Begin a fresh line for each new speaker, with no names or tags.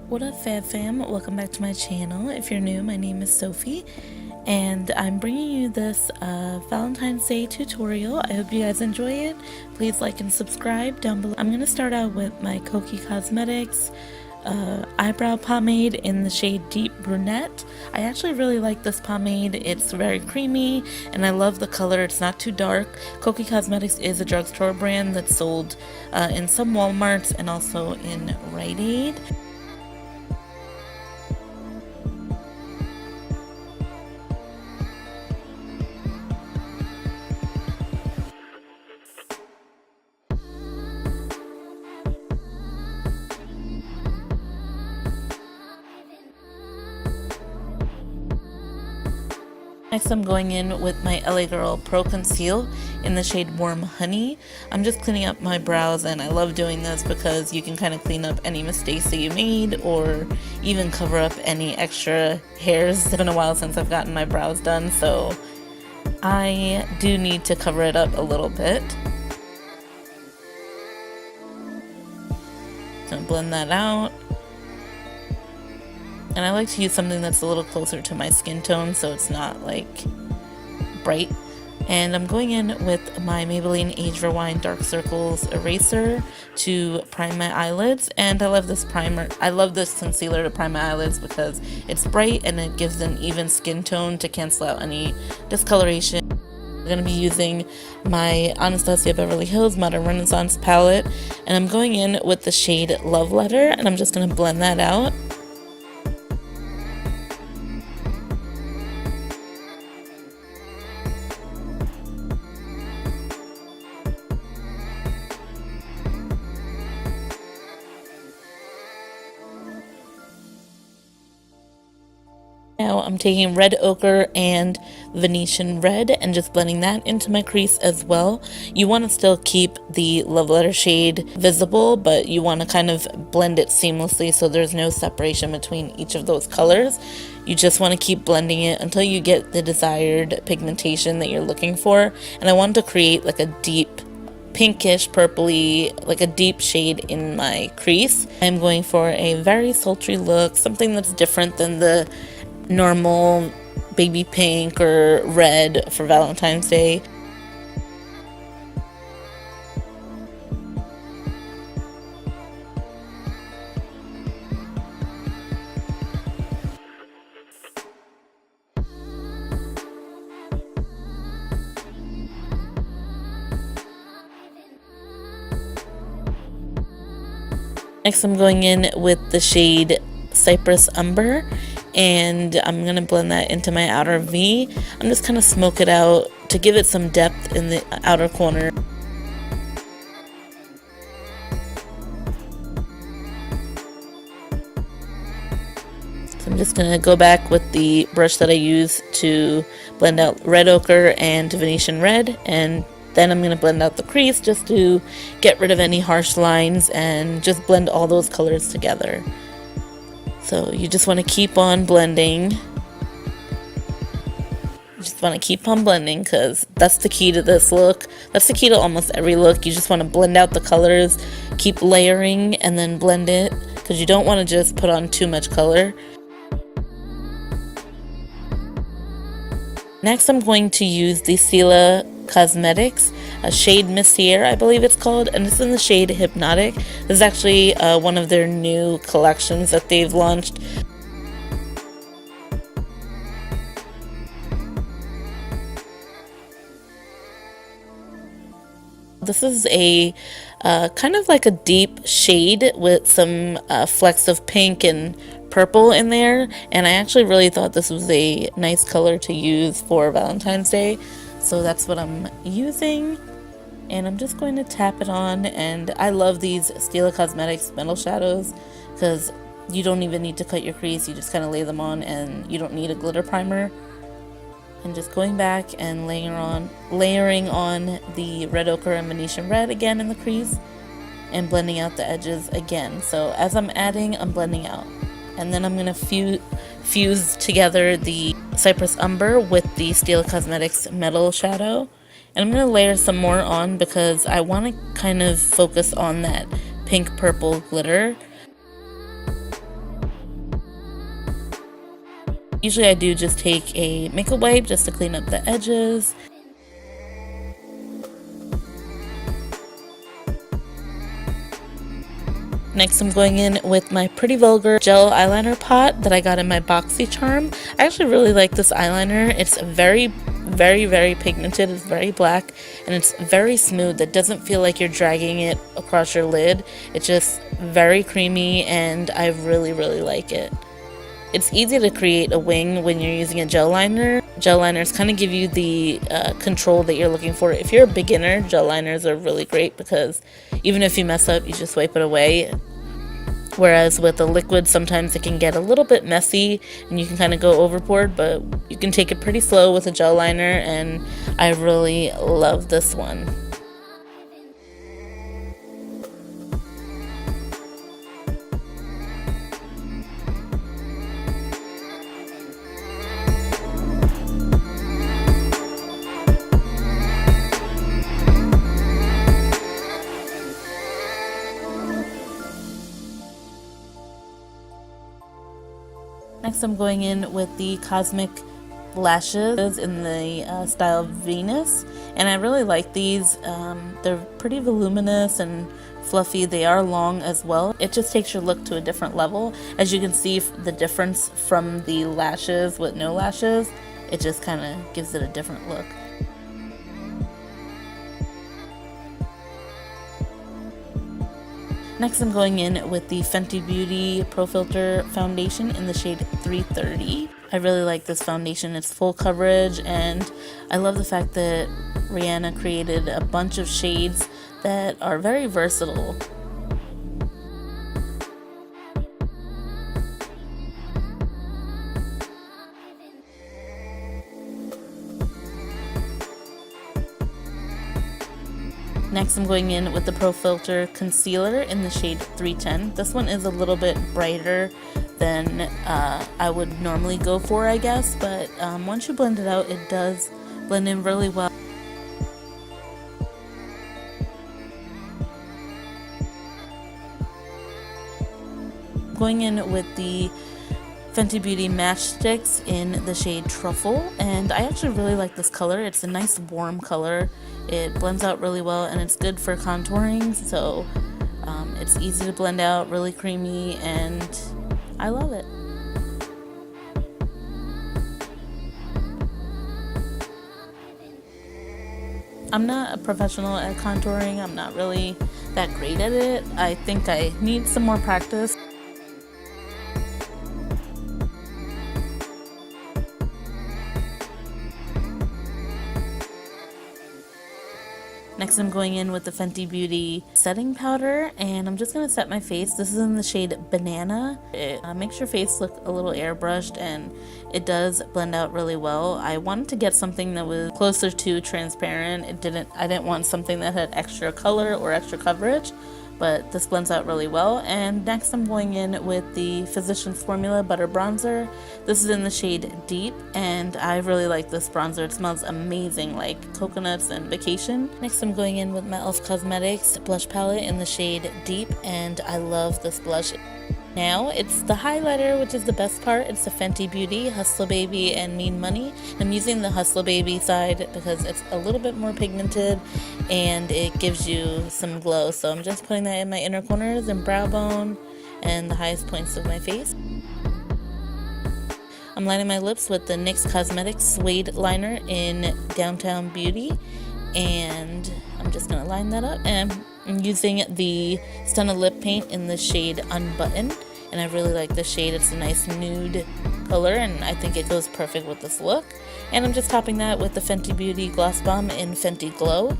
What up, Fab Fam? Welcome back to my channel. If you're new, my name is Sophie, and I'm bringing you this Valentine's Day tutorial. I hope you guys enjoy it. Please like and subscribe down below. I'm going to start out with my Koki Cosmetics eyebrow pomade in the shade Deep Brunette. I actually really like this pomade. It's very creamy, and I love the color. It's not too dark. Koki Cosmetics is a drugstore brand that's sold in some Walmarts and also in Rite Aid. Next, I'm going in with my LA Girl Pro Conceal in the shade Warm Honey. I'm just cleaning up my brows, and I love doing this because you can kind of clean up any mistakes that you made or even cover up any extra hairs. It's been a while since I've gotten my brows done, so I do need to cover it up a little bit. So blend that out. And I like to use something that's a little closer to my skin tone so it's not like bright. And I'm going in with my Maybelline Age Rewind Dark Circles Eraser to prime my eyelids. And I love this primer. I love this concealer to prime my eyelids because it's bright and it gives an even skin tone to cancel out any discoloration. I'm going to be using my Anastasia Beverly Hills Modern Renaissance palette. And I'm going in with the shade Love Letter, and I'm just going to blend that out. Now I'm taking Red Ochre and Venetian Red and just blending that into my crease as well. You want to still keep the Love Letter shade visible, but you want to kind of blend it seamlessly so there's no separation between each of those colors. You just want to keep blending it until you get the desired pigmentation that you're looking for. And I want to create like a deep pinkish purpley, like a deep shade in my crease. I'm going for a very sultry look, something that's different than the normal baby pink or red for Valentine's Day. Next, I'm going in with the shade Cypress Umber, and I'm going to blend that into my outer V. I'm just kind of smoke it out to give it some depth in the outer corner. So I'm just going to go back with the brush that I used to blend out Red Ochre and Venetian Red, and then I'm going to blend out the crease just to get rid of any harsh lines and just blend all those colors together. So you just want to keep on blending. You just want to keep on blending because that's the key to this look. That's the key to almost every look. You just want to blend out the colors, keep layering, and then blend it because you don't want to just put on too much color. Next, I'm going to use the Stila Cosmetics, a shade Messier, I believe it's called, and it's in the shade Hypnotic. This is actually one of their new collections that they've launched. This is a kind of like a deep shade with some flecks of pink and purple in there, and I actually really thought this was a nice color to use for Valentine's Day, so that's what I'm using. And I'm just going to tap it on, and I love these Stila Cosmetics metal shadows because you don't even need to cut your crease, you just kind of lay them on and you don't need a glitter primer. And just going back and layering on the Red Ochre and Venetian Red again in the crease and blending out the edges again. So as I'm adding, I'm blending out. And then I'm going to fuse together the Cypress Umber with the Stila Cosmetics metal shadow. And I'm going to layer some more on because I want to kind of focus on that pink purple glitter. Usually I do just take a makeup wipe just to clean up the edges. Next, I'm going in with my Pretty Vulgar gel eyeliner pot that I got in my BoxyCharm. I actually really like this eyeliner. It's very pigmented. It's very black and it's very smooth. It doesn't feel like you're dragging it across your lid. It's just very creamy and I really like it. It's easy to create a wing when you're using a gel liner. Gel liners kind of give you the control that you're looking for. If you're a beginner, gel liners are really great because even if you mess up, you just wipe it away. Whereas with a liquid, sometimes it can get a little bit messy and you can kind of go overboard, but you can take it pretty slow with a gel liner, and I really love this one. Next, I'm going in with the Cosmic lashes in the style Venus, and I really like these. They're pretty voluminous and fluffy. They are long as well. It just takes your look to a different level. As you can see, the difference from the lashes with no lashes, it just kind of gives it a different look. Next, I'm going in with the Fenty Beauty Pro Filter foundation in the shade 330. I really like this foundation. It's full coverage, and I love the fact that Rihanna created a bunch of shades that are very versatile. Next, I'm going in with the Pro Filter Concealer in the shade 310. This one is a little bit brighter than I would normally go for, I guess, but once you blend it out, it does blend in really well. Going in with the Fenty Beauty Matchsticks in the shade Truffle, and I actually really like this color. It's a nice warm color. It blends out really well and it's good for contouring, so it's easy to blend out, really creamy, and I love it. I'm not a professional at contouring. I'm not really that great at it. I think I need some more practice. Next, I'm going in with the Fenty Beauty setting powder, and I'm just going to set my face. This is in the shade Banana. It makes your face look a little airbrushed, and it does blend out really well. I wanted to get something that was closer to transparent. I didn't want something that had extra color or extra coverage, but this blends out really well. And next, I'm going in with the Physicians Formula Butter Bronzer. This is in the shade Deep, and I really like this bronzer. It smells amazing, like coconuts and vacation. Next, I'm going in with my e.l.f. Cosmetics blush palette in the shade Deep, and I love this blush. Now it's the highlighter, which is the best part. It's the Fenty Beauty Hustle Baby and Mean Money. I'm using the Hustle Baby side because it's a little bit more pigmented and it gives you some glow. So I'm just putting that in my inner corners and brow bone and the highest points of my face. I'm lining my lips with the NYX Cosmetics Suede Liner in Downtown Beauty, and I'm just going to line that up. And I'm using the Stunna Lip Paint in the shade Unbutton, and I really like this shade. It's a nice nude color, and I think it goes perfect with this look. And I'm just topping that with the Fenty Beauty Gloss Bomb in Fenty Glow.